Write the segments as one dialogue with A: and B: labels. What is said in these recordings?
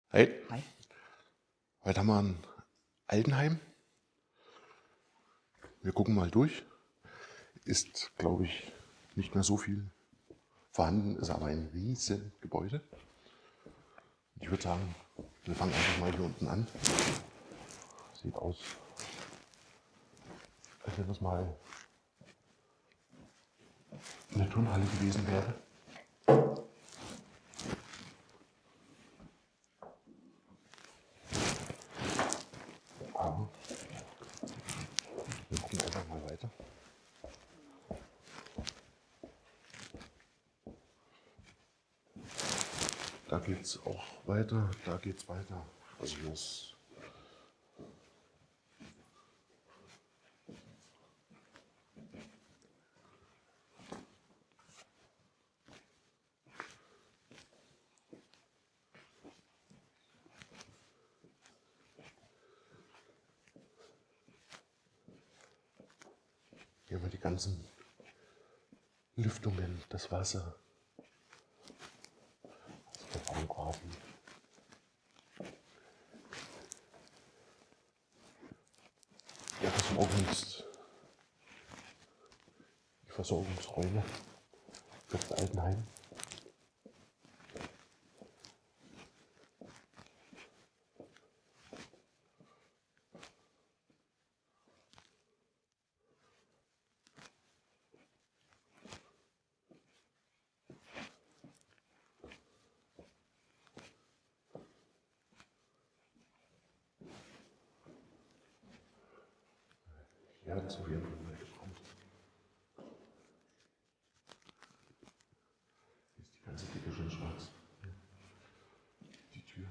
A: Hey,
B: Hi.
A: heute haben wir ein Altenheim. Wir gucken mal durch. Ist, glaube ich, nicht mehr so viel vorhanden, ist aber ein riesiges Gebäude. Ich würde sagen, wir fangen einfach mal hier unten an. Sieht aus, als wenn das mal eine Turnhalle gewesen wäre. Aber wir gucken einfach mal weiter. Da geht es auch weiter, da geht es weiter. Also hier ist hier haben wir die ganzen Lüftungen, das Wasser. Das ist der Raum quasi. Ja, die Versorgungsräume für das Altenheim. Ja, das ist auf jeden Fall gekommen. Hier ist die ganze Dicke schon schwarz. Die Tür.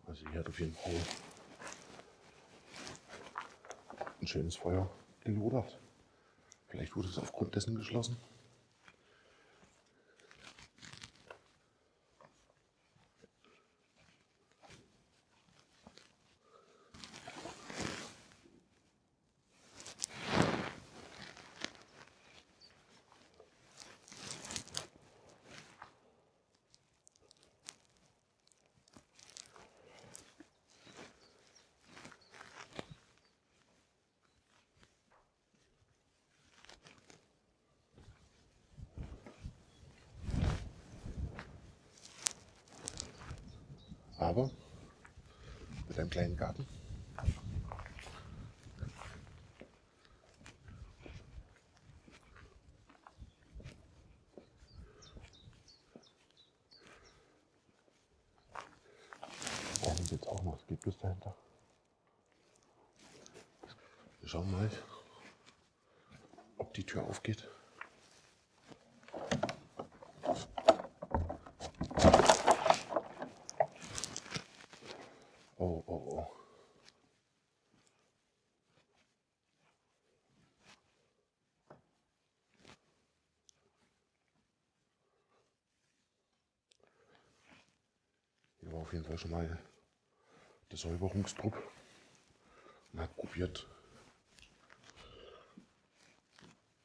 A: Also hier hat auf jeden Fall ein schönes Feuer gelodert. Vielleicht wurde es aufgrund dessen geschlossen. Aber mit einem kleinen Garten. Brauchen wir jetzt auch noch, es geht bis dahinter. Wir schauen mal, ob die Tür aufgeht. Oh, oh, oh. auf jeden Fall schon mal der Säuberungstrupp und hat probiert,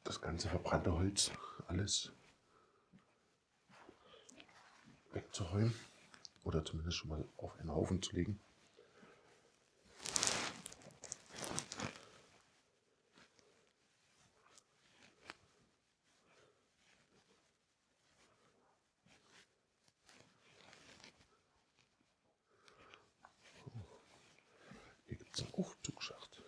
A: das ganze verbrannte Holz alles wegzuräumen oder zumindest schon mal auf einen Haufen zu legen. Hier gibt es einen Aufzugsschacht.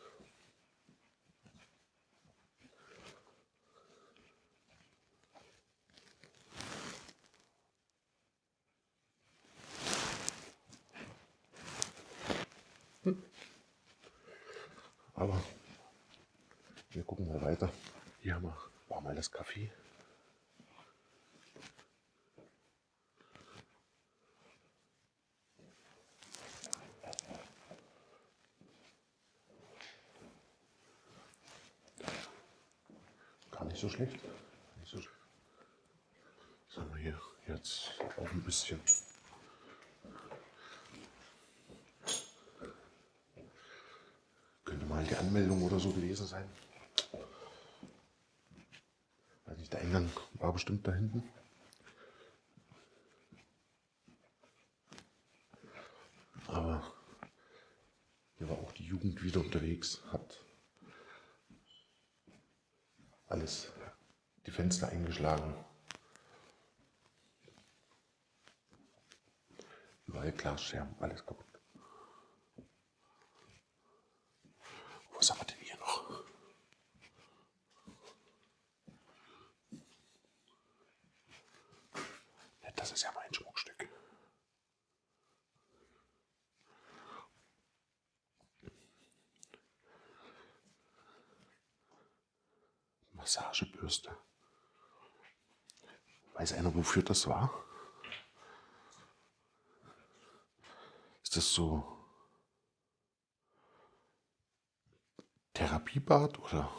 A: Aber wir gucken mal weiter. Hier war mal das Café. Gar nicht so schlecht. Nicht so schlecht. Was haben wir hier jetzt auch ein bisschen? Könnte mal die Anmeldung oder so gewesen sein. Weiß nicht, der Eingang war bestimmt da hinten. Aber hier war auch die Jugend wieder unterwegs, hat alles, die Fenster eingeschlagen. Überall Glasscherben, alles kaputt. Was haben wir denn hier noch? Ja, das ist ja mein Schmuckstück. Massagebürste. Weiß einer, wofür das war? Ist das so Therapiebad oder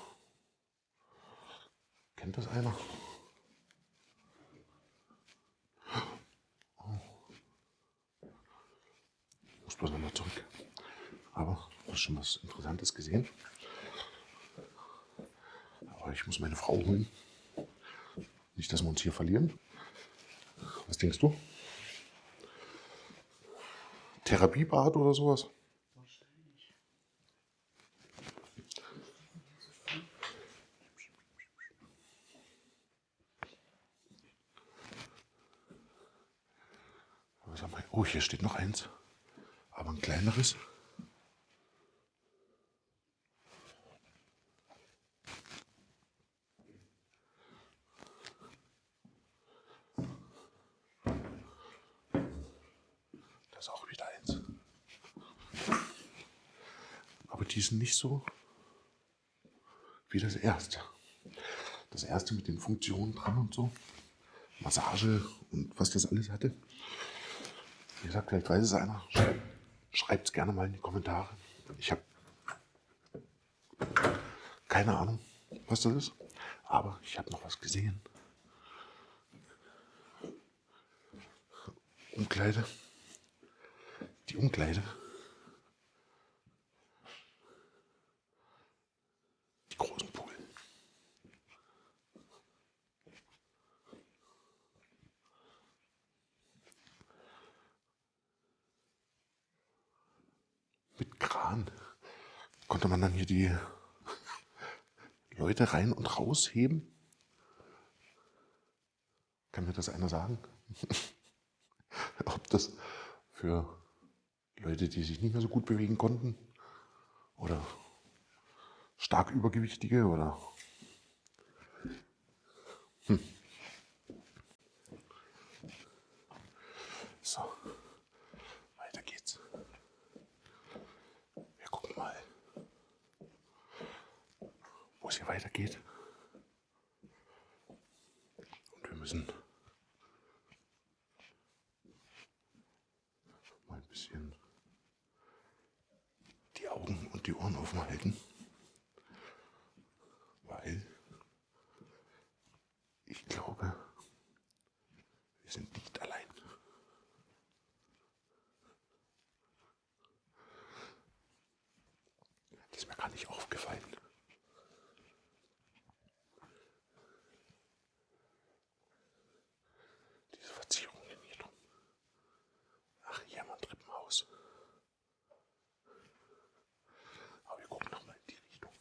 A: kennt das einer? Muss bloß nochmal zurück. Aber du hast schon was Interessantes gesehen. Aber ich muss meine Frau holen. Nicht, dass wir uns hier verlieren. Was denkst du? Therapiebad oder sowas? Was haben wir? Oh, hier steht noch eins. Aber ein kleineres. Das ist auch wieder eins. Aber die sind nicht so wie das erste. Das erste mit den Funktionen dran und so. Massage und was das alles hatte. Wie gesagt, vielleicht weiß es einer. Schreibt es gerne mal in die Kommentare. Ich habe keine Ahnung, was das ist. Aber ich habe noch was gesehen. Umkleide. Die Umkleide. Die großen Polen. Mit Kran konnte man dann hier die Leute rein und rausheben. Kann mir das einer sagen? Ob das für Leute, die sich nicht mehr so gut bewegen konnten oder stark Übergewichtige oder so, weiter geht's. Wir gucken mal, wo es hier weitergeht. Und wir müssen mal ein bisschen die Augen und die Ohren offen halten, weil ich glaube, wir sind nicht allein. gar nicht aufgefallen. Diese Verzierungen hier drum. Ach, hier haben wir ein Treppenhaus. Aber wir gucken nochmal in die Richtung.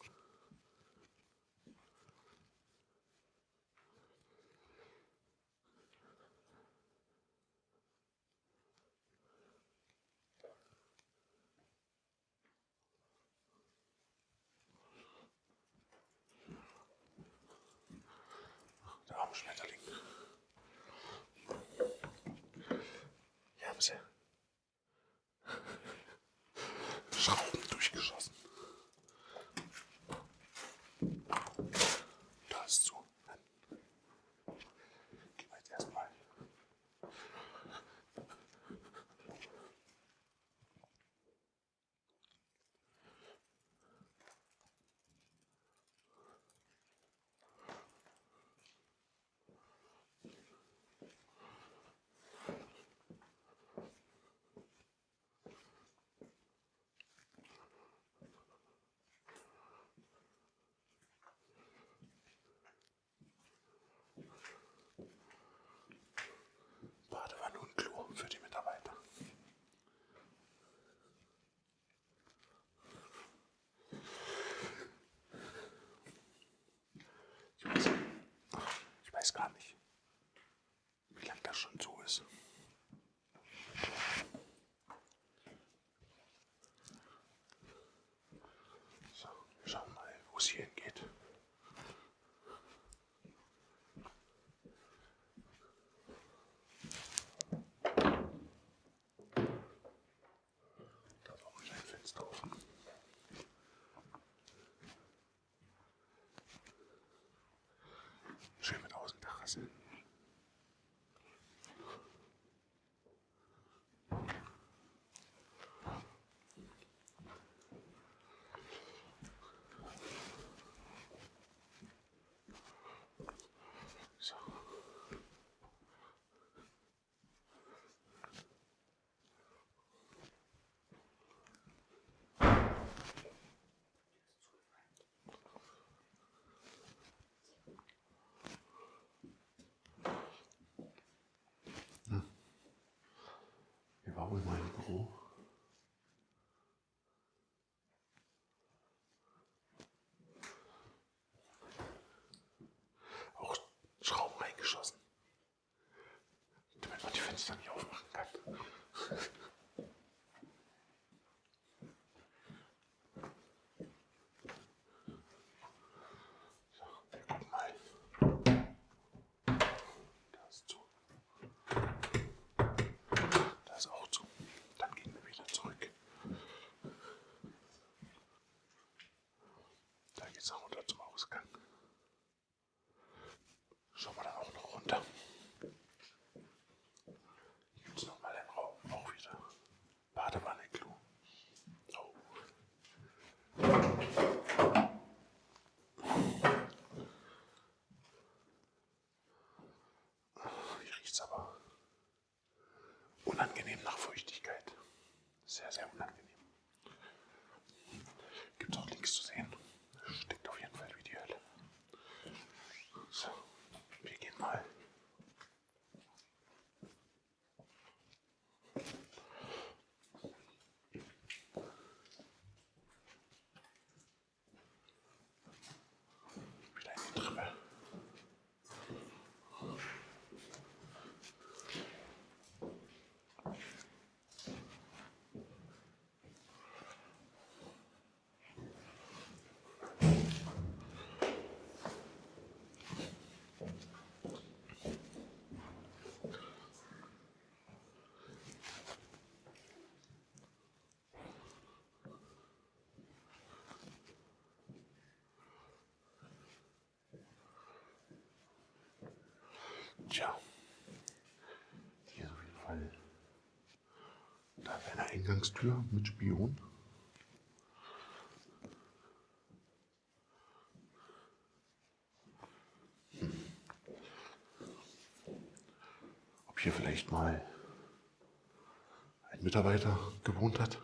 A: Der arme Schmetterling. Hier haben sie Schrauben durchgeschossen. Da ist zu. Gehen wir jetzt erstmal. Badewanne und Klo für die Mitarbeiter. Ich weiß gar nicht, wie lange das schon so ist. So, wir schauen mal, wo es hier hingeht. Da ist auch wieder ein Fenster offen. Schön mit Außenterrasse. So. Hier war wohl mein Büro. Auch Schrauben reingeschossen, damit man die Fenster nicht aufmachen kann. So, wir gucken mal. Da ist zu. Da ist auch zu. Dann gehen wir wieder zurück. Da geht es auch runter zum Ausgang. Schauen wir dann auch noch runter. Hier gibt es nochmal einen Raum, auch wieder Badewanne, Klo. Oh. Hier riecht es aber unangenehm nach Feuchtigkeit. Sehr, sehr unangenehm. Gibt auch links zu sehen. Stinkt auf jeden Fall wie die Hölle. So, wir gehen mal. Wieder in die Treppe. Tja, hier ist auf jeden Fall. Da ist eine Eingangstür mit Spion. Ob hier vielleicht mal ein Mitarbeiter gewohnt hat.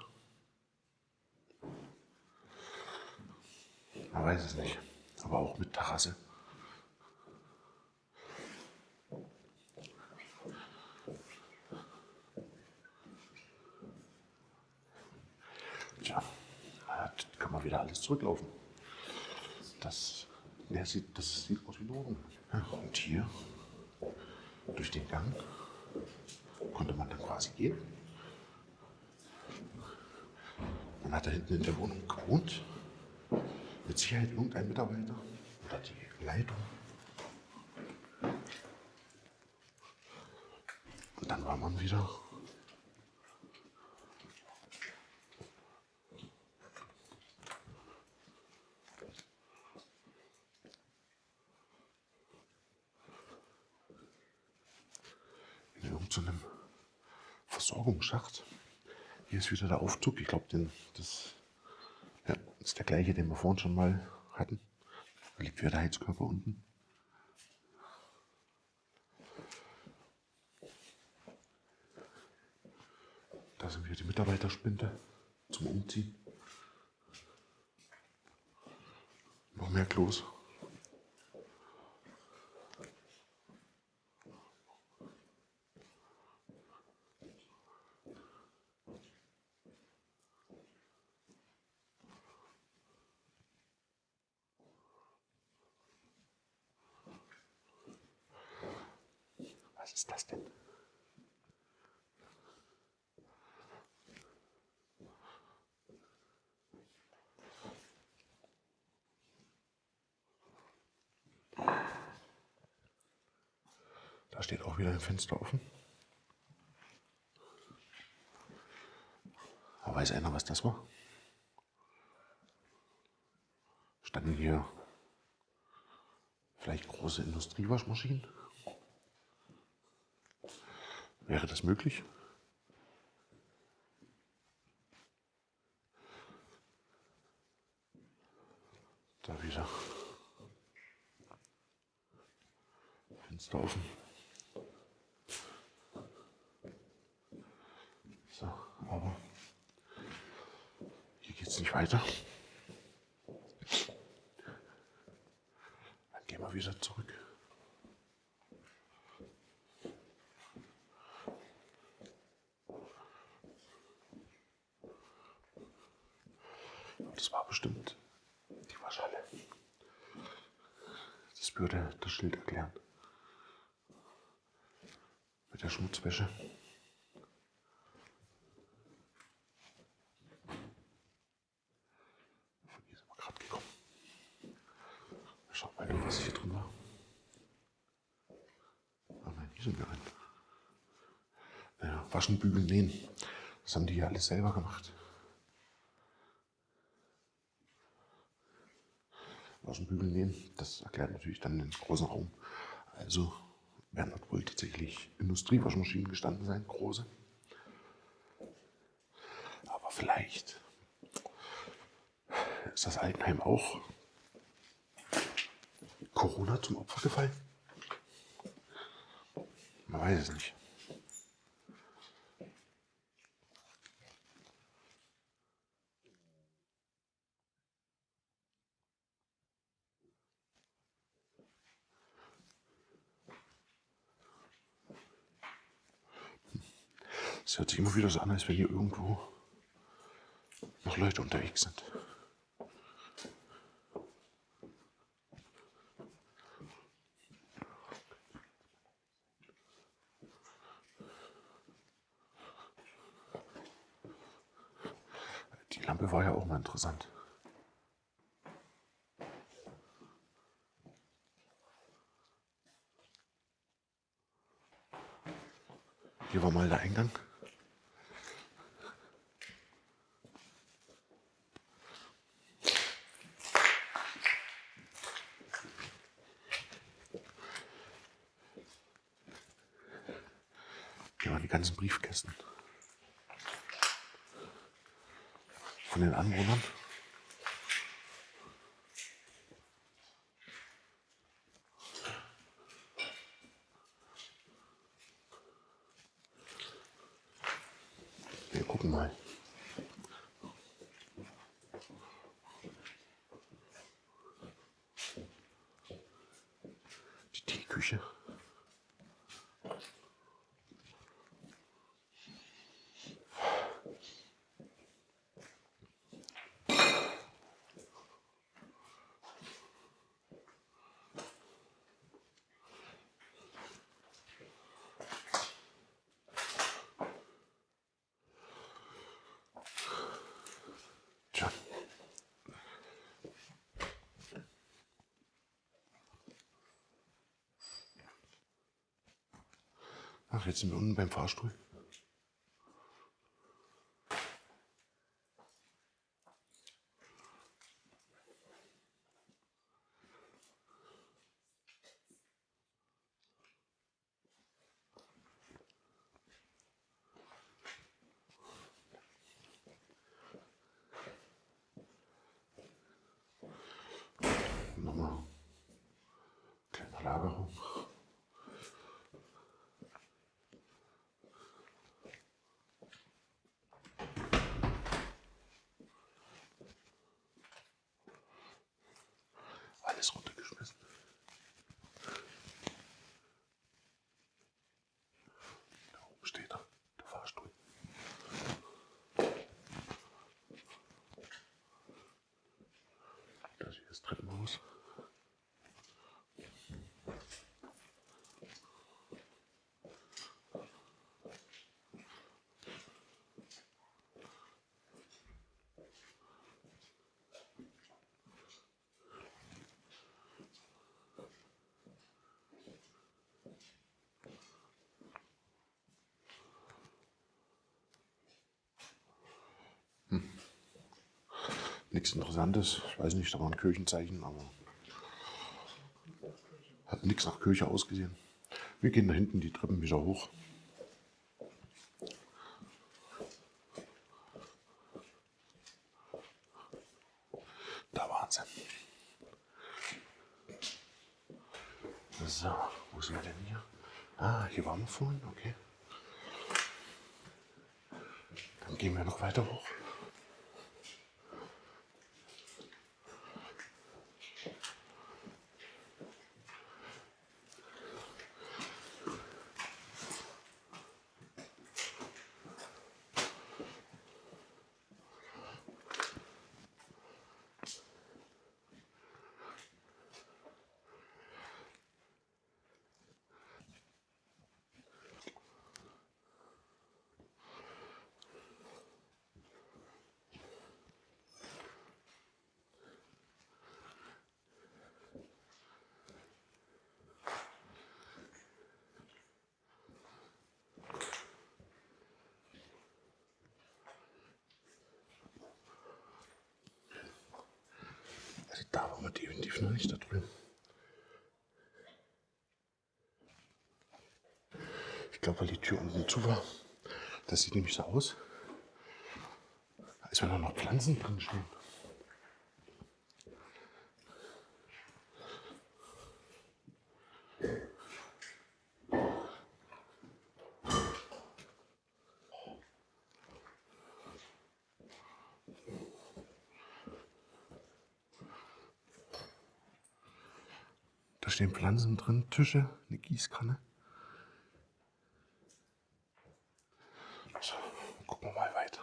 A: Man weiß es nicht. Aber auch mit Terrasse. Tja, da kann man wieder alles zurücklaufen. Das sieht aus wie eine Wohnung. Ja, und hier, durch den Gang, konnte man dann quasi gehen. Man hat da hinten in der Wohnung gewohnt. Mit Sicherheit irgendein Mitarbeiter oder die Leitung. Und dann war man wieder in irgendeinem Versorgungsschacht. Hier ist wieder der Aufzug. Ich glaube, das ist der gleiche, den wir vorhin schon mal hatten. Da liegt wieder der Heizkörper unten. Da sind wir die Mitarbeiterspinde zum Umziehen. Noch mehr Klos. Was ist das denn? Da steht auch wieder ein Fenster offen. Aber weiß einer, was das war? Standen hier vielleicht große Industriewaschmaschinen? Wäre das möglich? Da wieder Fenster offen. So, aber hier geht es nicht weiter. Dann gehen wir wieder zurück. Das war bestimmt die Waschhalle. Das würde das Schild erklären. Mit der Schmutzwäsche. Von hier sind wir gerade gekommen. Schaut mal, was hier drin war. Ah nein, hier sind wir rein. Naja, waschen, bügeln, nähen. Das haben die hier alles selber gemacht. Waschen, bügeln, nähen, das erklärt natürlich dann den großen Raum. Also werden dort wohl tatsächlich Industriewaschmaschinen gestanden sein, große. Aber vielleicht ist das Altenheim auch Corona zum Opfer gefallen? Man weiß es nicht. Es hört sich immer wieder so an, als wenn hier irgendwo noch Leute unterwegs sind. Die Lampe war ja auch mal interessant. Hier war mal der Eingang. Hier waren die ganzen Briefkästen von den Anwohnern. Wir gucken mal. Ach, jetzt sind wir unten beim Fahrstuhl. Nochmal kleine Lagerung. Alles runtergeschmissen. Da oben steht er, der Fahrstuhl. Das hier ist das Treppenhaus. Nichts Interessantes. Ich weiß nicht, da war ein Kirchenzeichen, aber hat nichts nach Kirche ausgesehen. Wir gehen da hinten die Treppen wieder hoch. Da waren sie. So, wo sind wir denn hier? Ah, hier waren wir vorhin, okay. Dann gehen wir noch weiter hoch. Also da waren wir definitiv noch nicht da drüben. Ich glaube, weil die Tür unten zu war. Das sieht nämlich so aus, als wenn da noch Pflanzen drin stehen. Da stehen Pflanzen drin, Tische, eine Gießkanne. So, gucken wir mal weiter.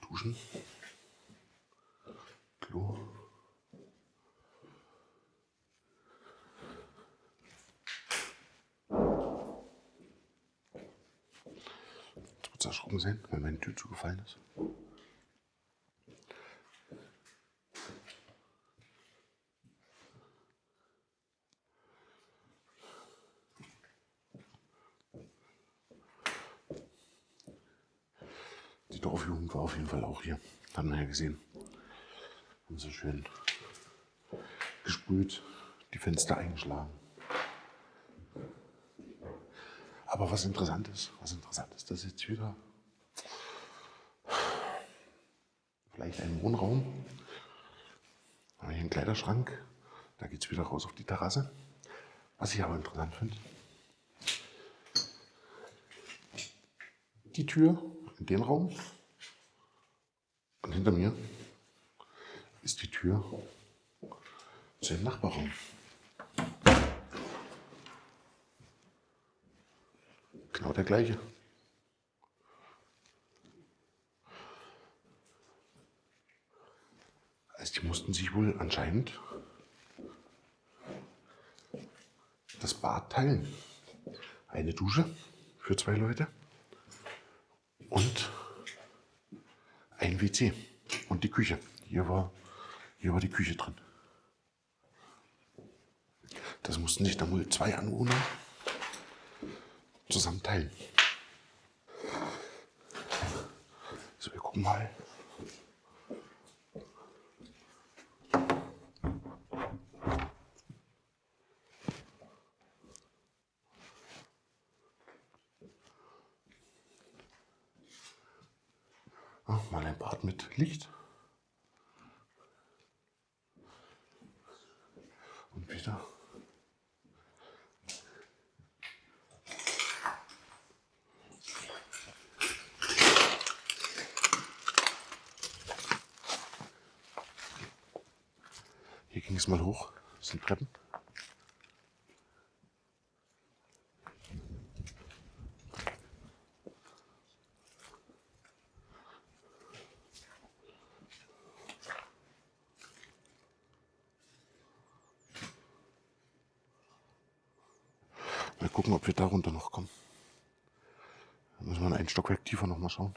A: Duschen. Klo. Jetzt wird es erschrocken sein, weil meine Tür zugefallen ist. Die Dorfjugend war auf jeden Fall auch hier. Haben wir ja gesehen. Haben sie schön gesprüht, die Fenster eingeschlagen. Aber was interessant ist, das ist jetzt wieder vielleicht ein Wohnraum. Da haben wir hier einen Kleiderschrank. Da geht es wieder raus auf die Terrasse. Was ich aber interessant finde, die Tür in den Raum und hinter mir ist die Tür zu dem Nachbarraum. Genau der gleiche. Also die mussten sich wohl anscheinend Bad teilen. Eine Dusche für 2 Leute und ein WC und die Küche. Hier war die Küche drin. Das mussten sich dann wohl 2 Anwohner zusammen teilen. So, wir gucken mal. Ah, mal ein Bad mit Licht. Und wieder. Hier ging es mal hoch. Das sind Treppen. Mal gucken, ob wir da runter noch kommen. Da müssen wir ein Stockwerk tiefer noch mal schauen.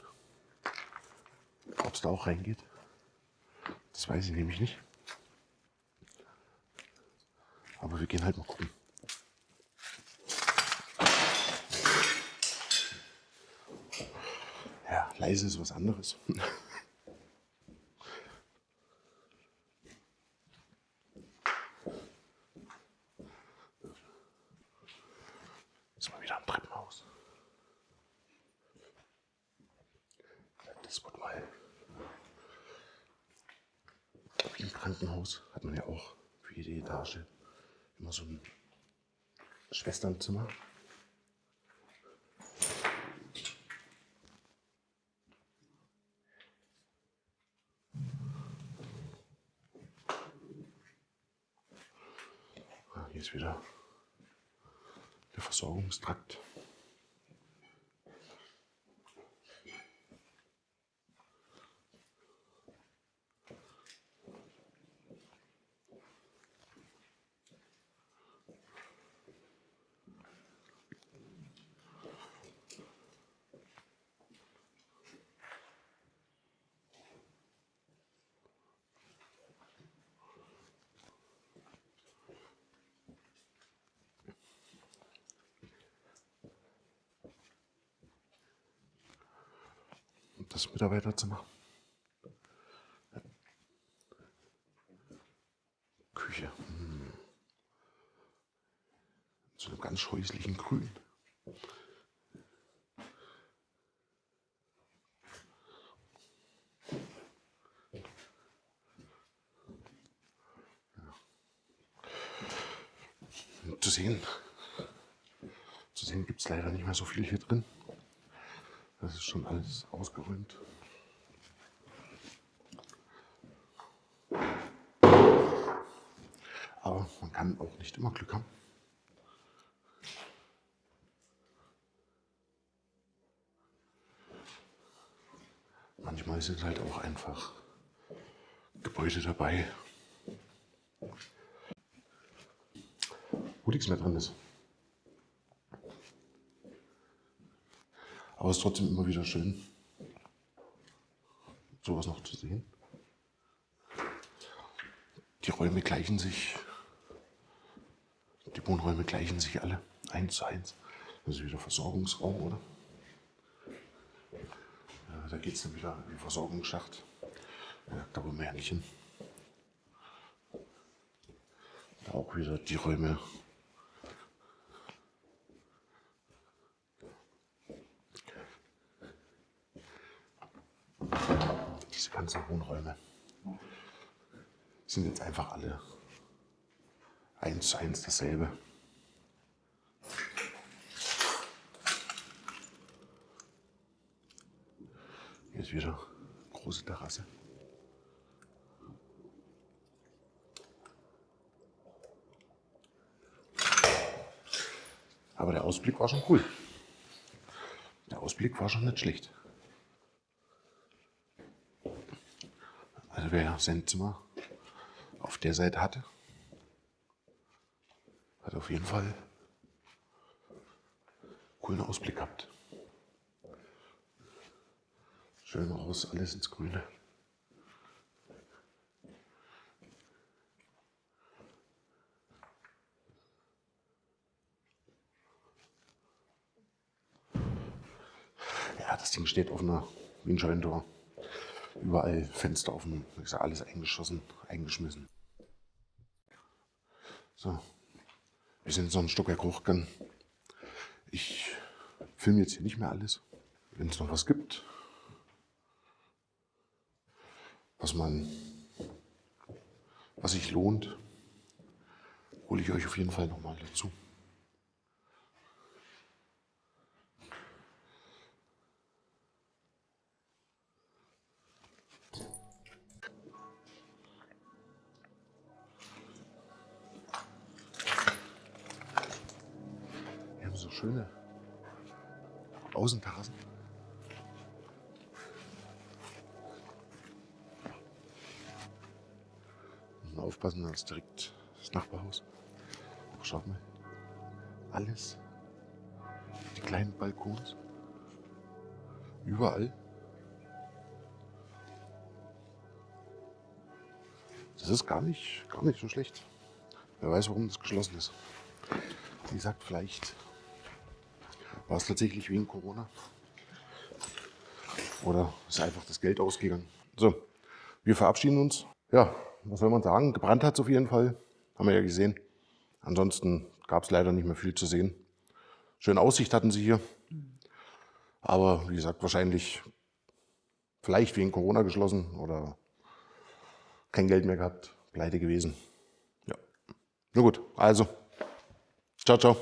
A: Ob es da auch reingeht. Das weiß ich nämlich nicht. Aber wir gehen halt mal gucken. Ja, leise ist was anderes. Ist mal wieder am Treppenhaus. Das wird mal. Wie im Krankenhaus hat man ja auch für jede Etage immer so ein Schwesternzimmer. Ah, hier ist wieder der Versorgungstrakt. Und das Mitarbeiterzimmer. Küche. Zu einem ganz scheußlichen Grün. Zu sehen gibt es leider nicht mehr so viel hier drin. Das ist schon alles ausgeräumt. Aber man kann auch nicht immer Glück haben. Manchmal sind halt auch einfach Gebäude dabei, wo nichts mehr drin ist. Aber es ist trotzdem immer wieder schön, sowas noch zu sehen. Die Räume gleichen sich, die Wohnräume gleichen sich alle 1:1. Das ist wieder Versorgungsraum, oder? Ja, da geht es dann wieder in den Versorgungsschacht. Ja, da wollen wir ja nicht hin. Da auch wieder die Räume. Diese ganzen Wohnräume sind jetzt einfach alle 1:1 dasselbe. Hier ist wieder eine große Terrasse. Aber der Ausblick war schon cool. Der Ausblick war schon nicht schlecht. Also wer sein Zimmer auf der Seite hatte, hat auf jeden Fall coolen Ausblick habt. Schön raus, alles ins Grüne. Ja, das Ding steht offener wie ein Scheunentor. Überall Fenster offen, ich sag, alles eingeschossen, eingeschmissen. So, wir sind jetzt noch ein Stockwerk hochgegangen. Ich filme jetzt hier nicht mehr alles. Wenn es noch was gibt, was sich lohnt, hole ich euch auf jeden Fall nochmal dazu. Wir haben so schöne Außenterrassen. Und aufpassen, das ist direkt das Nachbarhaus. Aber schaut mal, alles, die kleinen Balkons, überall. Das ist gar nicht so schlecht. Wer weiß, warum das geschlossen ist. Wie gesagt, vielleicht war es tatsächlich wegen Corona. Oder ist einfach das Geld ausgegangen. So, wir verabschieden uns. Ja, was soll man sagen? Gebrannt hat es auf jeden Fall. Haben wir ja gesehen. Ansonsten gab es leider nicht mehr viel zu sehen. Schöne Aussicht hatten sie hier. Aber wie gesagt, wahrscheinlich vielleicht wegen Corona geschlossen oder kein Geld mehr gehabt, pleite gewesen. Ja. Na gut, also, ciao, ciao.